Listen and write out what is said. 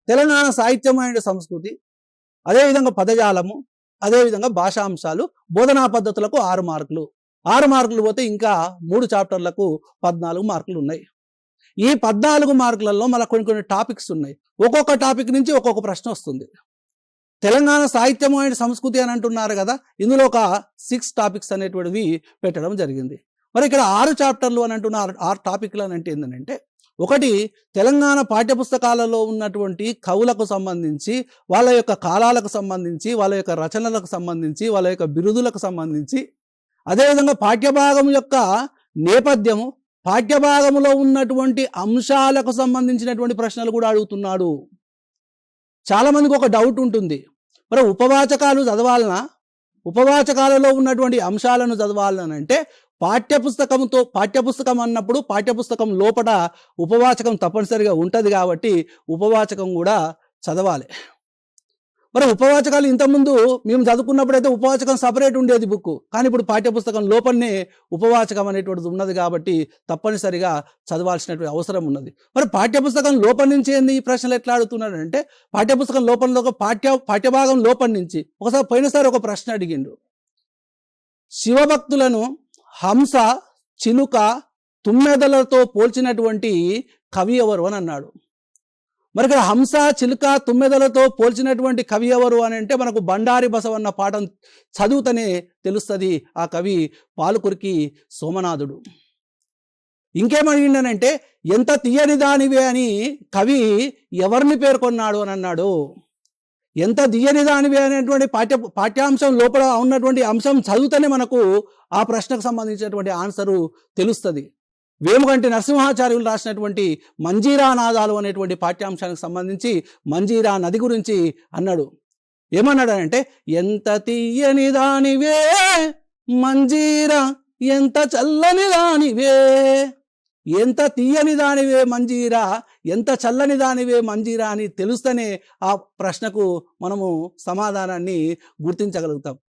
తెలంగాణ సాహిత్యం అండ్ సంస్కృతి, అదేవిధంగా పదజాలము, అదేవిధంగా భాషాంశాలు, బోధనా పద్ధతులకు 6 మార్కులు. 6 మార్కులు పోతే ఇంకా 3 చాప్టర్లకు 14 మార్కులు ఉన్నాయి. ఈ 14 మార్కులలో మళ్ళీ కొన్ని టాపిక్స్ ఉన్నాయి. ఒక్కొక్క టాపిక్ నుంచి ఒక్కొక్క ప్రశ్న వస్తుంది. తెలంగాణ సాహిత్యము అండ్ సంస్కృతి అని అంటున్నారు కదా, ఇందులో ఒక 6 టాపిక్స్ అనేటువంటివి పెట్టడం జరిగింది. మరి ఇక్కడ 6 చాప్టర్లు అని అంటున్నారు. 6 టాపిక్లు అని అంటే ఏంటంటే, ఒకటి తెలంగాణ పాఠ్యపుస్తకాలలో ఉన్నటువంటి కవులకు సంబంధించి, వాళ్ళ యొక్క కాలాలకు సంబంధించి, వాళ్ళ యొక్క రచనలకు సంబంధించి, వాళ్ళ యొక్క బిరుదులకు సంబంధించి, అదేవిధంగా పాఠ్యభాగం యొక్క నేపథ్యము, పాఠ్యభాగంలో ఉన్నటువంటి అంశాలకు సంబంధించినటువంటి ప్రశ్నలు కూడా అడుగుతున్నాడు. చాలామందికి ఒక డౌట్ ఉంటుంది, మరి ఉపవాచకాలు చదవాలనా, ఉపవాచకాలలో ఉన్నటువంటి అంశాలను చదవాలనంటే పాఠ్యపుస్తకం అన్నప్పుడు పాఠ్యపుస్తకం లోపల ఉపవాచకం తప్పనిసరిగా ఉంటుంది కాబట్టి ఉపవాచకం కూడా చదవాలి. మరి ఉపవాచకాలు ఇంతకుముందు మేము చదువుకున్నప్పుడైతే ఉపవాచకం సపరేట్ ఉండేది బుక్, కానీ ఇప్పుడు పాఠ్యపుస్తకం లోపలనే ఉపవాచకం అనేటువంటిది ఉన్నది కాబట్టి తప్పనిసరిగా చదవాల్సినటువంటి అవసరం ఉన్నది. మరి పాఠ్యపుస్తకం లోపల నుంచి ఏంది ఈ ప్రశ్నలు ఎట్లా అడుగుతున్నాడంటే, పాఠ్యపుస్తకం లోపల పాఠ్యభాగం లోపల నుంచి పోయినసారి ఒక ప్రశ్న అడిగిండు, శివభక్తులను హంస, చిలుక, తుమ్మెదలతో పోల్చినటువంటి కవి ఎవరు అని అన్నాడు. మరి ఇక్కడ హంస, చిలుక, తుమ్మెదలతో పోల్చినటువంటి కవి ఎవరు అని అంటే మనకు బండారి బసవన్న పాఠం చదువుతనే తెలుస్తుంది. ఆ కవి పాలుకురికి సోమనాథుడు. ఇంకేమడిగిండనంటే, ఎంత తీయని దానివే అని కవి ఎవరిని పేర్కొన్నాడు అని అన్నాడు. ఎంత తీయని దానివే అనేటువంటి పాఠ్యాంశం లోపల ఉన్నటువంటి అంశం చదువుతూనే మనకు ఆ ప్రశ్నకు సంబంధించినటువంటి ఆన్సరు తెలుస్తుంది. వేముగంటి నరసింహాచార్యులు రాసినటువంటి మంజీరా నాదాలు అనేటువంటి పాఠ్యాంశానికి సంబంధించి మంజీరా నది గురించి అన్నాడు. ఏమన్నాడు అంటే, ఎంత తీయని దానివే మంజీరా, ఎంత చల్లని దానివే, ఎంత తీయని దానివే మంజీరా, ఎంత చల్లని దానివే మంజీరా అని తెలుస్తేనే ఆ ప్రశ్నకు మనము సమాధానాన్ని గుర్తించగలుగుతాం.